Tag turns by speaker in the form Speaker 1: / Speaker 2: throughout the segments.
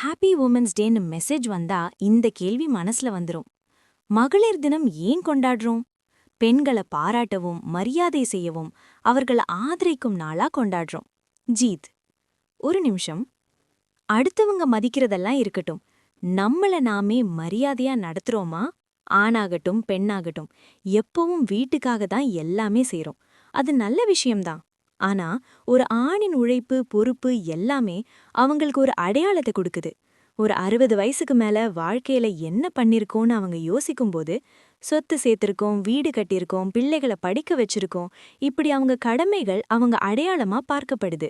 Speaker 1: Happy women's டேன்னு message வந்தா இந்த கேள்வி மனசுல வந்துரும். மகளிர் தினம் ஏன் கொண்டாடுறோம்? பெண்களை பாராட்டவும் மரியாதை செய்யவும் அவர்களை ஆதரிக்கும் நாளா கொண்டாடுறோம். ஜீத், ஒரு நிமிஷம். அடுத்தவங்க மதிக்கிறதெல்லாம் இருக்கட்டும், நம்மள நாமே மரியாதையா நடத்துறோமா? ஆணாகட்டும் பெண்ணாகட்டும், எப்பவும் வீட்டுக்காக தான் எல்லாமே செய்றோம். அது நல்ல விஷயம்தான். ஆனா ஒரு ஆணின் உழைப்பு பொறுப்பு எல்லாமே அவங்களுக்கு ஒரு அடையாளத்தை கொடுக்குது. ஒரு 60 வயசுக்கு மேல வாழ்க்கையில என்ன பண்ணிருக்கோம்னு அவங்க யோசிக்கும்போது, சொத்து சேர்த்திருக்கோம், வீடு கட்டியிருக்கோம், பிள்ளைகளை படிக்க வச்சிருக்கோம், இப்படி அவங்க கடமைகள் அவங்க அடையாளமா பார்க்கப்படுது.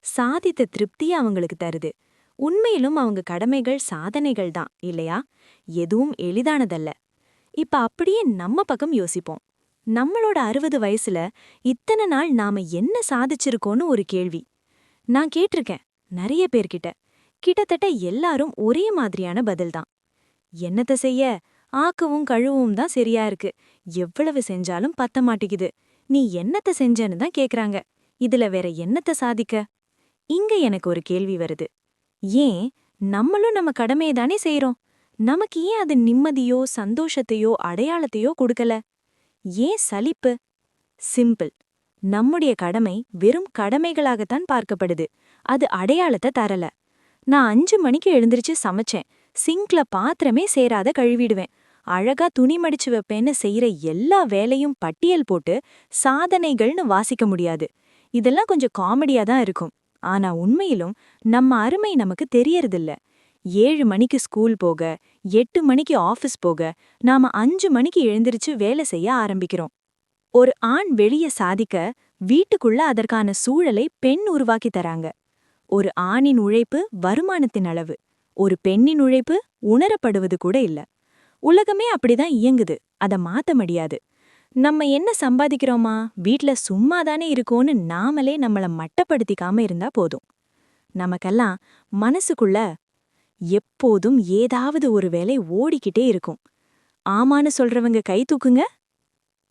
Speaker 1: சாதித்த திருப்தியை அவங்களுக்கு தருது. உண்மையிலும் அவங்க கடமைகள் சாதனைகள் தான் இல்லையா? எதுவும் எளிதானதல்ல. இப்ப அப்படியே நம்ம பக்கம் யோசிப்போம். நம்மளோட 60 வயசுல இத்தனை நாள் நாம என்ன சாதிச்சிருக்கோன்னு ஒரு கேள்வி நான் கேட்டிருக்கேன் நிறைய பேர்கிட்ட. கிட்டத்தட்ட எல்லாரும் ஒரே மாதிரியான பதில்தான். என்னத்த செய்ய, ஆக்கவும் கழுவும் தான் சரியா இருக்கு, எவ்வளவு செஞ்சாலும் பத்த மாட்டேங்குது, நீ என்னத்த செஞ்சன்னு தான் கேக்குறாங்க. இதுல வேற என்னத்த சாதிக்க? இங்க எனக்கு ஒரு கேள்வி வருது. ஏன் நம்மளும் நம்ம கடமையை தானே செய்றோம்? நமக்கு ஏன் அது நிம்மதியோ சந்தோஷத்தையோ அடையாளத்தையோ கொடுக்கல? ஏன் சலிப்பு? சிம்பிள். நம்முடைய கடமை வெறும் கடமைகளாகத்தான் பார்க்கப்படுது. அது அடையாளத்தை தரல. நான் 5 மணிக்கு எழுந்திருச்சு சமைச்சேன், சிங்க்ல பாத்திரமே சேராத கழுவிடுவேன், அழகா துணி மடிச்சு வைப்பேன்னு செய்யற எல்லா வேலையும் பட்டியல் போட்டு சாதனைகள்னு வாசிக்க முடியாது. இதெல்லாம் கொஞ்சம் காமெடியா தான் இருக்கும். ஆனா உண்மையிலும் நம்ம அருமை நமக்கு தெரியறதில்ல. 7 மணிக்கு ஸ்கூல் போக, 8 மணிக்கு ஆஃபீஸ் போக, நாம 5 மணிக்கு எழுந்திருச்சு வேலை செய்ய ஆரம்பிக்கிறோம். ஒரு ஆண் வெளிய சாதிக்க வீட்டுக்குள்ள அதற்கான சூழலை பெண் உருவாக்கி தராங்க. ஒரு ஆணின் உழைப்பு வருமானத்தின் அளவு, ஒரு பெண்ணின் உழைப்பு உணரப்படுவது கூட இல்ல. உலகமே அப்படிதான் இயங்குது, அத மாத்த முடியாது. நம்ம என்ன சம்பாதிக்கிறோமா, வீட்ல சும்மாதானே இருக்கோன்னு நாமளே நம்மள மட்டப்படுத்திக்காம இருந்தா போதும். நமக்கெல்லாம் மனசுக்குள்ள எப்போதும் ஏதாவது ஒரு வேலை ஓடிக்கிட்டே இருக்கும். ஆமான்னு சொல்றவங்க கை தூக்குங்க.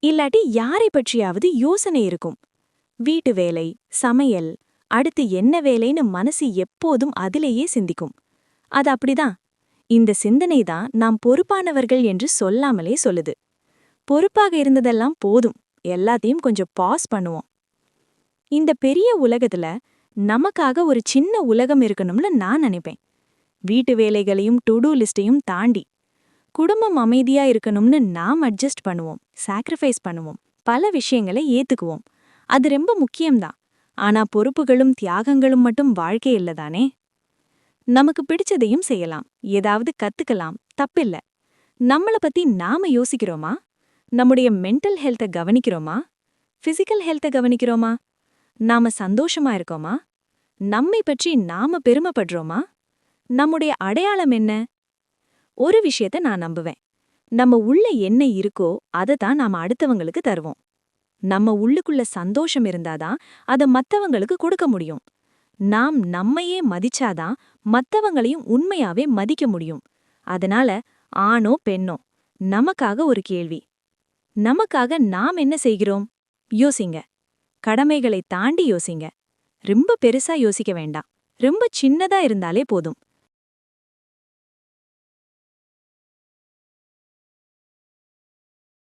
Speaker 1: இல்லாட்டி யாரை பற்றியாவது யோசனை இருக்கும். வீட்டு வேலை, சமையல், அடுத்து என்ன வேலைன்னு மனசு எப்போதும் அதிலேயே சிந்திக்கும். அது அப்படிதான். இந்த சிந்தனை தான் நாம் பொறுப்பானவர்கள் என்று சொல்லாமலே சொல்லுது. பொறுப்பாக இருந்ததெல்லாம் போதும், எல்லாத்தையும் கொஞ்சம் பாஸ் பண்ணுவோம். இந்த பெரிய உலகத்துல நமக்காக ஒரு சின்ன உலகம் இருக்கணும்னு நான் நினைப்பேன். வீட்டு வேலைகளையும் டு டூ லிஸ்டையும் தாண்டி குடும்பம் அமைதியா இருக்கணும்னு நாம் அட்ஜஸ்ட் பண்ணுவோம், சாக்ரிஃபைஸ் பண்ணுவோம், பல விஷயங்களை ஏத்துக்குவோம். அது ரொம்ப முக்கியம்தான். ஆனா பொறுப்புகளும் தியாகங்களும் மட்டும் வாழ்க்கை இல்லதானே. நமக்கு பிடிச்சதையும் செய்யலாம், ஏதாவது கத்துக்கலாம், தப்பில்ல. நம்மள பத்தி நாம யோசிக்கிறோமா? நம்முடைய மென்டல் ஹெல்த்தை கவனிக்கிறோமா? பிசிக்கல் ஹெல்த்தை கவனிக்கிறோமா? நாம சந்தோஷமா இருக்கோமா? நம்மை பற்றி நாம பெருமைப்படுறோமா? நம்முடைய அடையாளம் என்ன? ஒரு விஷயத்த நான் நம்புவேன். நம்ம உள்ள என்ன இருக்கோ அதை தான் நாம அடுத்தவங்களுக்கு தருவோம். நம்ம உள்ளுக்குள்ள சந்தோஷம் இருந்தாதான் அதை மத்தவங்களுக்கு கொடுக்க முடியும். நாம் நம்மையே மதிச்சாதான் மத்தவங்களையும் உண்மையாவே மதிக்க முடியும். அதனால ஆணோ பெண்ணோ, நமக்காக ஒரு கேள்வி. நமக்காக நாம் என்ன செய்கிறோம்? யோசிங்க. கடமைகளை தாண்டி யோசிங்க. ரொம்ப பெருசா யோசிக்க வேண்டாம், ரொம்ப சின்னதா இருந்தாலே போதும்.